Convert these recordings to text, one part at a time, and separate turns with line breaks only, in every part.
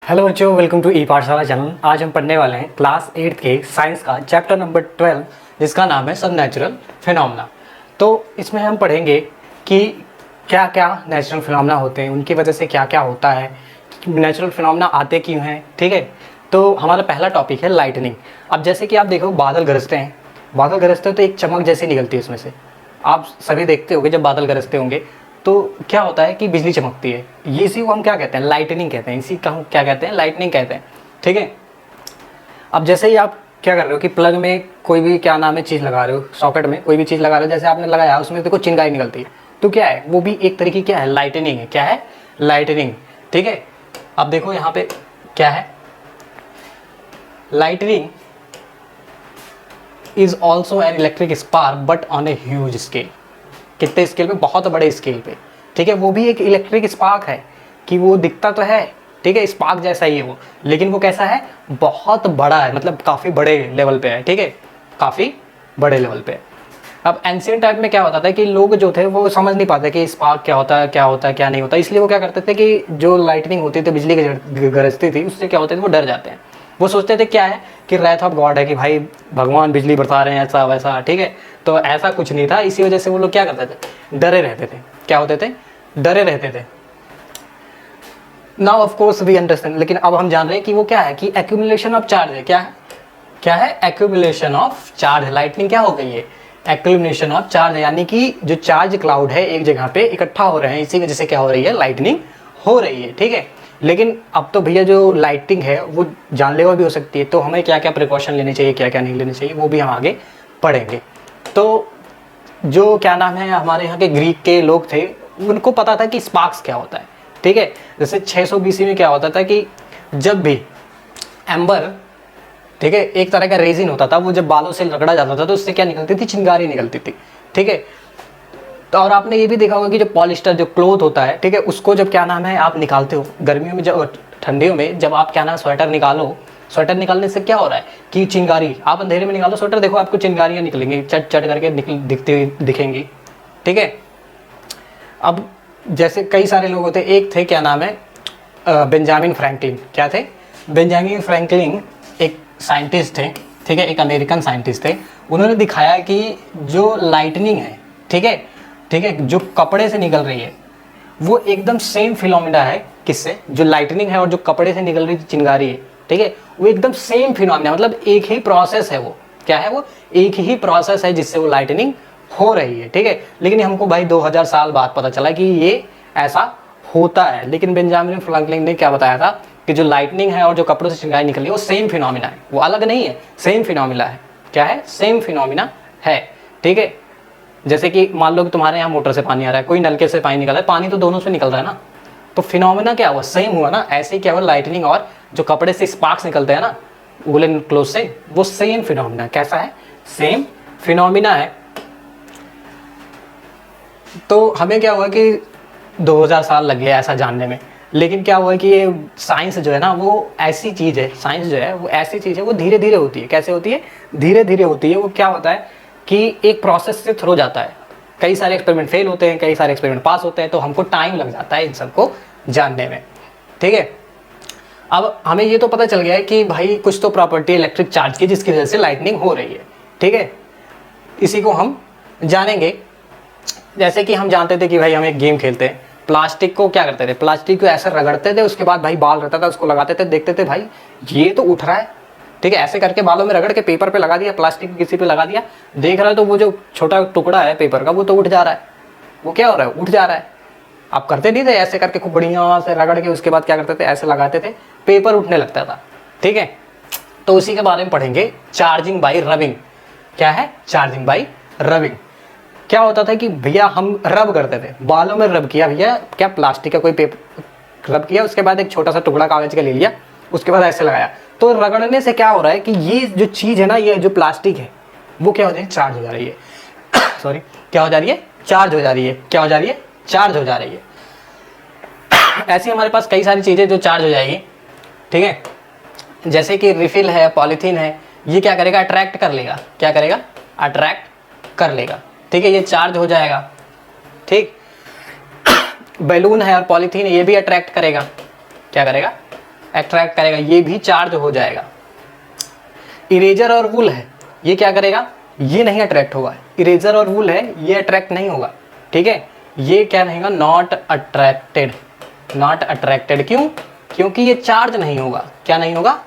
Hello बच्चों, welcome to ई पाठशाला channel. आज हम पढ़ने वाले हैं क्लास 8 के साइंस का चैप्टर नंबर 12 जिसका नाम है सब नेचुरल फिनोमेना। तो इसमें हम पढ़ेंगे कि क्या क्या नेचुरल फिनोमेना होते हैं, उनकी वजह से क्या क्या होता है, नेचुरल फिनोमेना आते क्यों हैं। ठीक है, तो हमारा पहला टॉपिक है लाइटनिंग। अब जैसे कि आप देखो बादल गरजते हैं, बादल गरजते हैं तो एक चमक जैसी निकलती है उसमें से। आप सभी देखते होंगे जब बादल गरजते होंगे तो क्या होता है कि बिजली चमकती है। ये इसी को हम क्या कहते हैं, लाइटनिंग कहते हैं। इसी का हम क्या कहते हैं, लाइटनिंग कहते हैं। ठीक है, अब जैसे ही आप क्या कर रहे हो कि प्लग में कोई भी क्या नाम है चीज़ लगा रहे हो, सॉकेट में कोई भी चीज़ लगा रहे हो, जैसे आपने लगाया उसमें देखो चिंगारी निकलती है, तो क्या है, वो भी एक तरीके क्या है, लाइटनिंग है। क्या है, लाइटनिंग। ठीक है, अब देखो यहाँ पे क्या है, lightning is also an electric spark but on a huge scale. कितने स्केल पे, बहुत बड़े स्केल पे। ठीक है, वो भी एक इलेक्ट्रिक स्पार्क है कि वो दिखता तो है, ठीक है, स्पार्क जैसा ही है वो, लेकिन वो कैसा है, बहुत बड़ा है, मतलब काफ़ी बड़े लेवल पे है। ठीक है, काफ़ी बड़े लेवल पे है। अब एंशिएंट टाइम में क्या होता था कि लोग जो थे वो समझ नहीं पाते कि स्पार्क क्या होता है, क्या होता है, क्या नहीं होता। इसलिए वो क्या करते थे कि जो लाइटनिंग होती थी, बिजली गरजती थी, उससे क्या होते थे, वो डर जाते हैं। वो सोचते थे क्या है कि रैथ ऑफ गॉड है, कि भाई भगवान बिजली बरसा रहे हैं, ऐसा वैसा। ठीक है, तो ऐसा कुछ नहीं था। इसी वजह से वो लोग क्या करते थे, डरे रहते थे। क्या होते थे, डरे रहते थे। Now of course we understand, लेकिन अब हम जान रहे हैं कि वो क्या है, कि एक्यूमुलेशन ऑफ चार्ज है। क्या है, क्या है, एक्यूमुलेशन ऑफ चार्ज। लाइटनिंग क्या हो गई है, एक्यूमुलेशन ऑफ चार्ज, यानी कि जो चार्ज क्लाउड है एक जगह पे इकट्ठा हो रहे हैं, इसी वजह से क्या हो रही है, लाइटनिंग हो रही है। ठीक है, लेकिन अब तो भैया जो लाइटनिंग है वो जानलेवा भी हो सकती है, तो हमें क्या क्या प्रिकॉशन लेने चाहिए, क्या क्या नहीं लेने चाहिए, वो भी हम आगे पढ़ेंगे। तो जो क्या नाम है, हमारे यहाँ के ग्रीक के लोग थे, उनको पता था कि स्पार्क्स क्या होता है। ठीक है, जैसे 600 BC में क्या होता था कि जब भी एम्बर, ठीक है, एक तरह का रेजिन होता था, वो जब बालों से रगड़ा जाता था तो उससे क्या निकलती थी, चिंगारी निकलती थी। ठीक है, तो और आपने ये भी देखा होगा कि जो पॉलिस्टर जो क्लोथ होता है, ठीक है, उसको जब क्या नाम है आप निकालते हो गर्मियों में, जब ठंडियों में जब आप क्या नाम स्वेटर निकालो, स्वेटर निकालने से क्या हो रहा है कि चिंगारी, आप अंधेरे में निकालो स्वेटर, देखो आपको चिंगारियाँ निकलेंगी, चट चट करके दिखती हुई दिखेंगी। ठीक है, अब जैसे कई सारे लोग होते, एक थे क्या नाम है, बेंजामिन फ्रैंकलिन। क्या थे, बेंजामिन फ्रैंकलिन एक साइंटिस्ट थे। ठीक है, एक अमेरिकन साइंटिस्ट थे। उन्होंने दिखाया कि जो लाइटनिंग है, ठीक है, ठीक है, जो कपड़े से निकल रही है वो एकदम सेम फिनोमिना है। किससे, जो लाइटनिंग है और जो कपड़े से निकल रही चिंगारी है, ठीक है, वो एकदम सेम फिनोमिना, मतलब एक ही प्रोसेस है। वो क्या है, वो एक ही प्रोसेस है जिससे वो लाइटनिंग हो रही है। ठीक है, लेकिन हमको भाई 2000 साल बाद पता चला कि ये ऐसा होता है। लेकिन बेंजामिन फ्रैंकलिन ने क्या बताया था कि जो लाइटनिंग है और जो कपड़ों से चिंगारी निकली है वो सेम फिनोमिना है, वो अलग नहीं है, सेम फिनोमिना है। क्या है, सेम फिनोमिना है। ठीक है, जैसे कि मान लो कि तुम्हारे यहाँ मोटर से पानी आ रहा है, कोई नलके से पानी निकल रहा है, पानी तो दोनों से निकल रहा है ना, तो फिनोमिना क्या हुआ, सेम हुआ ना। ऐसे ही क्या हुआ, लाइटनिंग और जो कपड़े से स्पार्क्स निकलते हैं ना वुलन क्लोथ से, वो सेम फिनोमिना। कैसा है, सेम फिनोमिना है। तो हमें क्या हुआ कि 2000 साल लग गया ऐसा जानने में, लेकिन क्या हुआ कि ये साइंस जो है ना वो ऐसी चीज़ है, साइंस जो है वो ऐसी चीज़ है, वो धीरे धीरे होती है। कैसे होती है, धीरे धीरे होती है। वो क्या होता है कि एक प्रोसेस से थ्रू जाता है, कई सारे एक्सपेरिमेंट फेल होते हैं, कई सारे एक्सपेरिमेंट पास होते हैं, तो हमको टाइम लग जाता है इन सबको जानने में। ठीक है, अब हमें ये तो पता चल गया है कि भाई कुछ तो प्रॉपर्टी इलेक्ट्रिक चार्ज की जिसकी वजह से लाइटनिंग हो रही है। ठीक है, इसी को हम जानेंगे। जैसे कि हम जानते थे कि भाई हम एक गेम खेलते हैं, प्लास्टिक को क्या करते थे, प्लास्टिक को ऐसे रगड़ते थे, उसके बाद भाई बाल रहता था उसको लगाते थे, देखते थे भाई ये तो उठ रहा है। ठीक है, ऐसे करके बालों में रगड़ के पेपर पे लगा दिया, प्लास्टिक किसी पे लगा दिया, देख रहा है तो वो जो छोटा टुकड़ा है पेपर का वो तो उठ जा रहा है। वो क्या हो रहा है, उठ जा रहा है। आप करते नहीं थे ऐसे करके खूब बढ़िया से रगड़ के, उसके बाद क्या करते थे, ऐसे लगाते थे, पेपर उठने लगता था। ठीक है, तो उसी के बारे में पढ़ेंगे, चार्जिंग बाई रबिंग। क्या है, चार्जिंग बाई रबिंग। क्या होता था कि भैया हम रब करते थे, बालों में रब किया भैया, क्या प्लास्टिक का कोई पेपर रब किया, उसके बाद एक छोटा सा टुकड़ा कागज का ले लिया, उसके बाद ऐसे लगाया, तो रगड़ने से क्या हो रहा है कि ये जो चीज़ है ना, ये जो प्लास्टिक है वो क्या हो रही है, चार्ज हो जा रही है। सॉरी, क्या हो जा रही है, चार्ज हो जा रही है। क्या हो जा रही है, चार्ज हो जा रही है। ऐसे हमारे पास कई सारी चीज़ें जो चार्ज हो जाएगी। ठीक है, जैसे कि रिफिल है, पॉलीथीन है, ये क्या करेगा, अट्रैक्ट कर लेगा। क्या करेगा, अट्रैक्ट कर लेगा। ठीक है, ये चार्ज हो जाएगा। ठीक, बैलून है और पॉलीथीन है, ये भी अट्रैक्ट करेगा। क्या करेगा, अट्रैक्ट करेगा, ये भी चार्ज हो जाएगा। इरेजर और वुल है, ये क्या करेगा, ये नहीं अट्रैक्ट होगा। इरेजर और वुल है, ये अट्रैक्ट नहीं होगा, ठीक है, ये क्या रहेगा, नॉट अट्रैक्टेड। नॉट अट्रैक्टेड क्यों, क्योंकि ये चार्ज नहीं होगा। क्या नहीं होगा,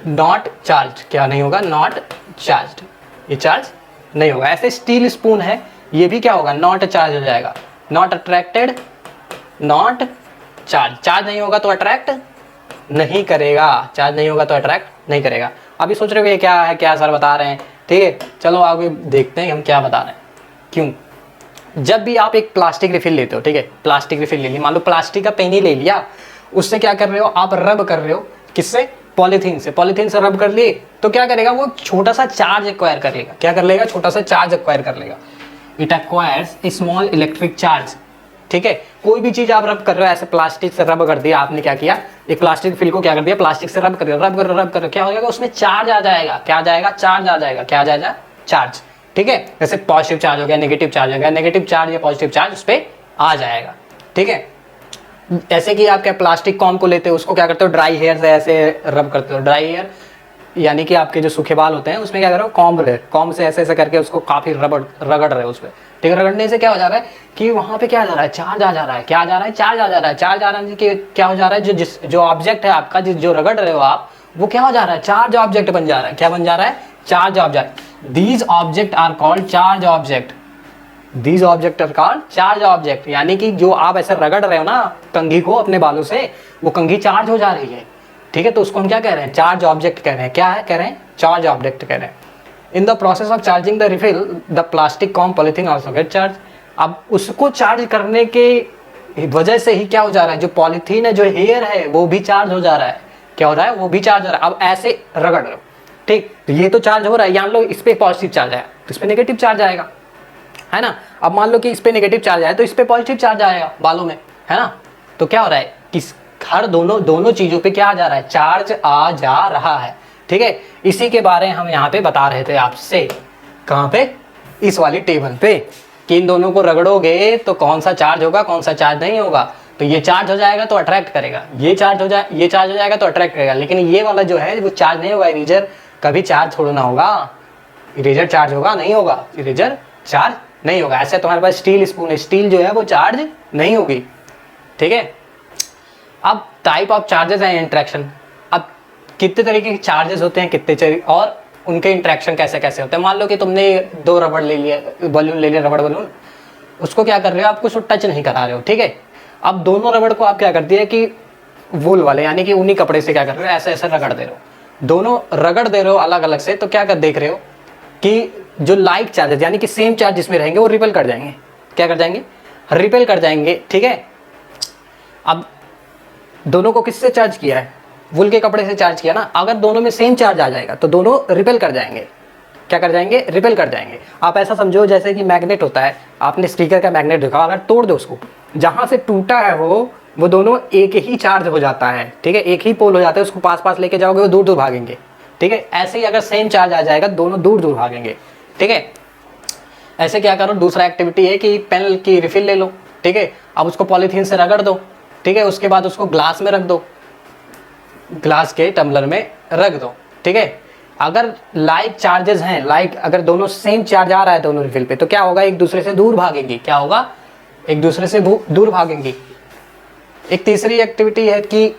नॉट चार्ज। क्या नहीं होगा, नॉट चार्ज, ये चार्ज नहीं होगा। ऐसे स्टील स्पून है, ये भी क्या होगा, नॉट चार्ज हो जाएगा। Not attracted, not charge. Charge नहीं होगा तो अट्रैक्ट नहीं करेगा, चार्ज नहीं होगा तो अट्रैक्ट नहीं करेगा। अभी सोच रहे हो ये क्या है, क्या सर बता रहे हैं, ठीक है, चलो आगे देखते हैं हम क्या बता रहे हैं। क्यों, जब भी आप एक प्लास्टिक रिफिल लेते हो, ठीक है, प्लास्टिक रिफिल ले ली, मान लो प्लास्टिक का पेन ही ले लिया, उससे क्या कर रहे हो आप, रब कर रहे हो, किससे, पॉलीथीन से। पॉलीथीन से रब कर लिए तो क्या करेगा, वो छोटा सा चार्ज एक्वायर कर लेगा। क्या कर लेगा, छोटा सा चार्ज एक्वायर कर लेगा। It acquires A small electric charge, ठीक है। कोई भी चीज आप रब कर रहे हो, ऐसे प्लास्टिक से रब कर दिया आपने, क्या किया, एक प्लास्टिक फिल को क्या कर दिया, प्लास्टिक से रब कर दिया, रब कर क्या हो जाएगा, उसमें चार्ज आ जाएगा। क्या आ जाएगा, चार्ज आ जाएगा। क्या आ जाएगा, चार्ज, ठीक है। जैसे पॉजिटिव चार्ज हो गया, नेगेटिव चार्ज हो गया, नेगेटिव चार्ज या पॉजिटिव चार्ज उस पर आ जाएगा, ठीक है। ऐसे कि आप क्या प्लास्टिक कॉम को लेते हो, उसको क्या करते हो, ड्राई हेयर से ऐसे रब करते हो। ड्राई हेयर यानी कि आपके जो सूखे बाल होते हैं, उसमें क्या कर रहे हो, कॉम से ऐसे ऐसे करके उसको काफी रगड़ रहे हो उस पर, ठीक है। रगड़ने से क्या हो जा रहा है कि वहां पे क्या जा रहा है, चार्ज आ जा रहा है। क्या आ जा रहा है, चार्ज आ जा रहा है। चार्ज आ रहा है कि क्या हो जा रहा है, जो ऑब्जेक्ट है आपका, जो रगड़ रहे हो आप, वो क्या हो जा रहा है, चार्ज ऑब्जेक्ट बन जा रहा है। क्या बन जा रहा है, charge object. These object are called charge object. These object are called charge object, यानी कि जो आप ऐसे रगड़ रहे हो ना कंघी को अपने बालों से, वो कंघी चार्ज हो जा रही है, ठीक है। तो उसको हम क्या कह रहे हैं, चार्ज ऑब्जेक्ट कह रहे हैं। क्या है, कह रहे हैं चार्ज ऑब्जेक्ट कह रहे हैं। In the process of charging the refill the plastic com polythene also get charge. अब उसको चार्ज करने के वजह से ही क्या हो जा रहा है, जो पॉलीथीन है, जो हेयर है, वो भी चार्ज हो जा रहा है। क्या हो रहा है, वो भी चार्ज हो रहा है। अब ऐसे रगड़ रहे हो, ठीक, तो ये तो चार्ज हो रहा है, मान लो इस पे पॉजिटिव चार्ज आया तो इस पे नेगेटिव चार्ज आएगा, है ना। अब मान लो कि इस पे नेगेटिव चार्ज आया तो इस पे पॉजिटिव चार्ज आएगा बालों में, है ना। तो क्या हो रहा है, किस हर दोनों चीजों पे क्या आ जा रहा है, चार्ज आ जा रहा है, ठीक है। इसी के बारे में हम यहाँ पे बता रहे थे आपसे, कहाँ पे, इस वाली टेबल पे, कि इन दोनों को रगड़ोगे तो कौन सा चार्ज होगा, कौन सा चार्ज नहीं होगा। तो ये चार्ज हो जाएगा तो अट्रैक्ट करेगा, ये चार्ज हो जाएगा तो अट्रैक्ट करेगा। लेकिन ये वाला जो है वो चार्ज नहीं होगा। इरेजर कभी चार्ज थोड़ा ना होगा, इरेजर चार्ज होगा, नहीं होगा, इरेजर चार्ज नहीं होगा। ऐसे तुम्हारे पास स्टील स्पून है, स्टील जो है वो चार्ज नहीं होगी, ठीक है। अब type of charges and interaction. अब कितने तरीके के चार्जेस होते हैं, कितने और उनके इंटरेक्शन कैसे कैसे होते हैं। मान लो कि तुमने 2 रबड़ ले लिया, बलून ले लिया, रबड़ बलून, उसको क्या कर रहे हो, आप कुछ टच नहीं करा रहे हो, ठीक है। अब दोनों रबड़ को आप क्या करती है कि वूल वाले यानी कि ऊनी कपड़े से क्या कर रहे हो, ऐसे ऐसे रगड़ दे रहे हो, दोनों रगड़ दे रहे हो अलग अलग से। तो क्या कर देख रहे हो कि जो लाइक चार्जेस यानी कि सेम चार्ज जिसमें रहेंगे वो रिपेल कर जाएंगे। क्या कर जाएंगे, रिपेल कर जाएंगे, ठीक है। अब दोनों को किससे चार्ज किया है, वूल के कपड़े से चार्ज किया ना। अगर दोनों में सेम चार्ज आ जाएगा तो दोनों रिपेल कर जाएंगे। क्या कर जाएंगे, रिपेल कर जाएंगे। आप ऐसा समझो जैसे कि मैग्नेट होता है, आपने स्टिकर का मैग्नेट देखा, अगर तोड़ दो उसको, जहां से टूटा है वो दोनों एक ही चार्ज हो जाता है, ठीक है, एक ही पोल हो जाता है। उसको पास पास लेके जाओगे वो दूर दूर भागेंगे, ठीक है। ऐसे ही अगर सेम चार्ज आ जाएगा दोनों दूर दूर भागेंगे, ठीक है। ऐसे क्या करो, दूसरा एक्टिविटी है कि पेन की रिफिल ले लो, ठीक है। अब उसको पॉलीथीन से रगड़ दो, ठीक है। उसके बाद उसको ग्लास में रख दो, ग्लास के टम्बलर में रख दो, ठीक है। अगर लाइक चार्जेस हैं, लाइक अगर दोनों सेम चार्ज आ रहा है दोनों रिफिल पे, तो क्या होगा, एक दूसरे से दूर भागेंगी। क्या होगा, एक दूसरे से दूर भागेंगी। एक तीसरी एक्टिविटी है कि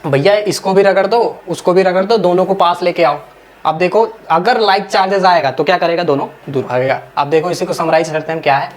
भैया इसको भी रगड़ दो, उसको भी रगड़ दो, दोनों को पास लेके आओ। अब देखो अगर लाइक चार्जेस आएगा तो क्या करेगा, दोनों दूर भागेगा। अब देखो इसी को समराइज करते हैं, क्या है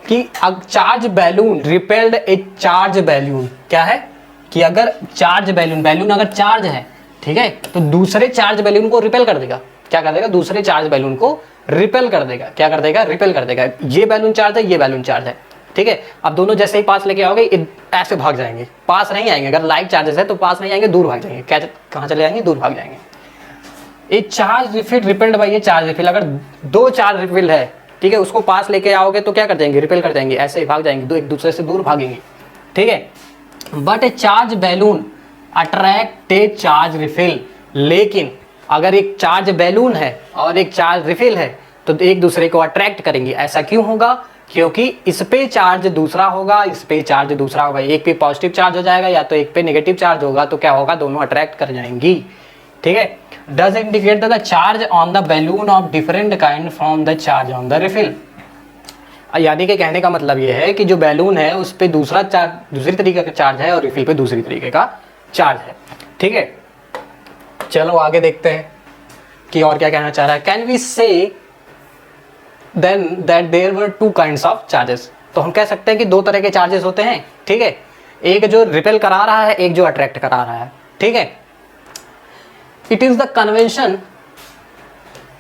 कि अब चार्ज बैलून रिपेल्ड ए चार्ज बैलून। क्या है कि अगर चार्ज बैलून अगर चार्ज है, ठीक है, तो दूसरे चार्ज बैलून को रिपेल कर देगा। क्या कर देगा, दूसरे चार्ज बैलून को रिपेल कर देगा। क्या कर देगा, रिपेल कर देगा। ये बैलून चार्ज है, ये बैलून चार्ज है, ठीक है। अब दोनों जैसे ही पास लेके आओगे ऐसे भाग जाएंगे, पास नहीं आएंगे। अगर लाइक चार्जेस है तो पास नहीं आएंगे, दूर भाग जाएंगे। क्या, कहाँ चले जाएंगे, दूर भाग जाएंगे। एक चार्ज रिफिल रिपेल्ड बाय ये चार्ज रिफिल, अगर 2 चार्ज रिफिल है, ठीक है, उसको पास लेके आओगे तो क्या कर जाएंगे, रिपेल कर जाएंगे, ऐसे ही भाग जाएंगे, दो एक दूसरे से दूर भागेंगे, ठीक है। But A charge balloon attract A charge refill, लेकिन अगर एक चार्ज बैलून है और एक चार्ज रिफिल है तो एक दूसरे को अट्रैक्ट करेंगे। ऐसा क्यों होगा, क्योंकि इस पे चार्ज दूसरा होगा, इस पे चार्ज दूसरा होगा, एक पे पॉजिटिव चार्ज हो जाएगा या तो एक पे नेगेटिव चार्ज होगा, तो क्या होगा, दोनों अट्रैक्ट कर जाएंगी। ठीक है। Does indicate the charge on the balloon of different kind from the charge on the refill. यानी कि कहने का मतलब ये है कि जो बैलून है उस पे दूसरा चार्ज, दूसरी तरीके का चार्ज है और रिफिल पे दूसरी तरीके का चार्ज है। ठीक है, चलो आगे देखते हैं कि और क्या कहना चाह रहा है। Can we say then that there were two kinds of charges. तो हम कह सकते हैं कि दो तरह के चार्जेस होते हैं। ठीक है, एक जो रिपेल करा रहा है, एक जो अट्रैक्ट करा रहा है। ठीक है, it is the convention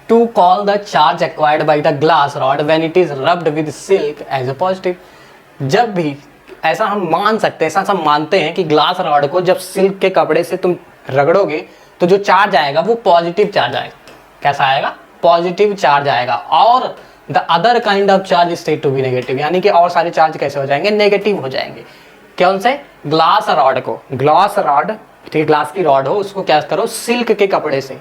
to call the charge acquired by the glass rod when it is rubbed with silk as a positive। जब भी ऐसा हम मान सकते हैं, ऐसा हम मानते हैं कि ग्लास रॉड को जब सिल्क के कपड़े से तुम रगड़ोगे तो जो चार्ज आएगा वो पॉजिटिव चार्ज आएगा। कैसा आएगा, पॉजिटिव चार्ज आएगा। और the other kind of charge state to be negative, यानी कि और सारे चार्ज कैसे हो जाएंगे, नेगेटिव हो जाएंगे। कौन से, ग्लास रॉड को, ग्लास रॉड, ठीक है, ग्लास की रॉड हो, उसको क्या करो, सिल्क के कपड़े से,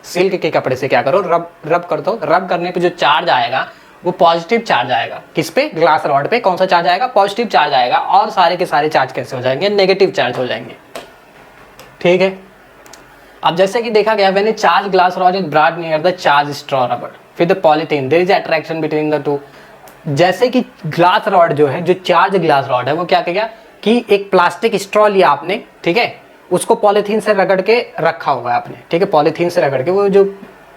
सिल्क के कपड़े से क्या करो, रब कर दो। रब करने पे जो चार्ज आएगा वो पॉजिटिव चार्ज आएगा। किस पे, ग्लास रॉड पे। कौन सा चार्ज आएगा, पॉजिटिव चार्ज आएगा। और सारे के सारे चार्ज कैसे हो जाएंगे, नेगेटिव चार्ज हो जाएंगे। ठीक है, अब जैसे कि देखा गया, when a charge glass rod is brought near the charge straw rubber with the polythene there is attraction between the two. जैसे कि ग्लास रॉड जो है, जो चार्ज ग्लास रॉड है, वो क्या किया कि एक प्लास्टिक स्ट्रॉ लिया आपने, ठीक है, उसको पॉलीथीन से रगड़ के रखा हुआ है आपने। ठीक है, पॉलीथीन से रगड़ के, वो जो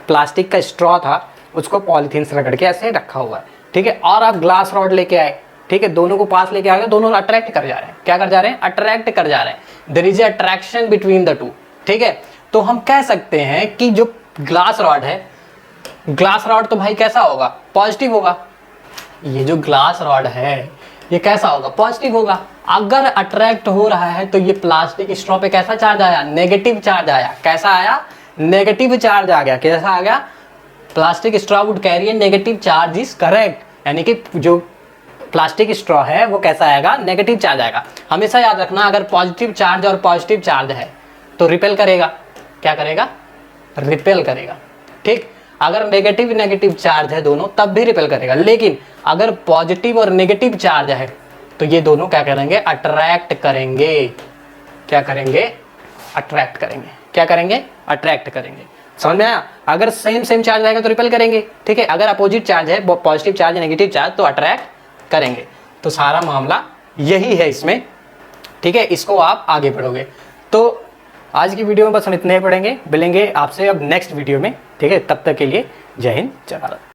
प्लास्टिक का स्ट्रॉ था उसको पॉलीथीन से रगड़ के ऐसे रखा हुआ है। ठीक है, और आप ग्लास रॉड लेके आए, ठीक है, दोनों को पास लेके आ गए, दोनों अट्रैक्ट कर जा रहे हैं। क्या कर जा रहे हैं, अट्रैक्ट कर जा रहे हैं। There is a attraction between the two. ठीक है, तो हम कह सकते हैं कि जो ग्लास रॉड है, ग्लास रॉड तो भाई कैसा होगा, पॉजिटिव होगा। ये जो ग्लास रॉड है ये कैसा होगा, पॉजिटिव होगा। अगर अट्रैक्ट हो रहा है तो ये प्लास्टिक स्ट्रॉ पे कैसा चार्ज आया, नेगेटिव चार्ज आया। कैसा आया, नेगेटिव चार्ज आ गया। कैसा आ गया, plastic straw would carry A negative charge is correct. यानी कि जो प्लास्टिक स्ट्रॉ है वो कैसा आएगा, नेगेटिव चार्ज आएगा। हमेशा याद रखना, अगर पॉजिटिव चार्ज और पॉजिटिव चार्ज है तो रिपेल करेगा। क्या करेगा, रिपेल करेगा। ठीक, अगर नेगेटिव नेगेटिव चार्ज है दोनों तब भी रिपेल करेगा। लेकिन अगर पॉजिटिव और नेगेटिव चार्ज है तो ये दोनों क्या करेंगे, अट्रैक्ट करेंगे। क्या करेंगे, अट्रैक्ट करेंगे। क्या करेंगे, अट्रैक्ट करेंगे। समझ में आया, अगर सेम सेम चार्ज आएगा तो रिपेल करेंगे। ठीक है, अगर अपोजिट चार्ज है, पॉजिटिव चार्ज नेगेटिव चार्ज, तो अट्रैक्ट करेंगे। तो सारा मामला यही है इसमें। ठीक है, इसको आप आगे बढ़ोगे। तो आज की वीडियो में बस हम इतने ही पढ़ेंगे, मिलेंगे आपसे अब नेक्स्ट वीडियो में। ठीक है, तब तक के लिए जय हिंद, जय भारत।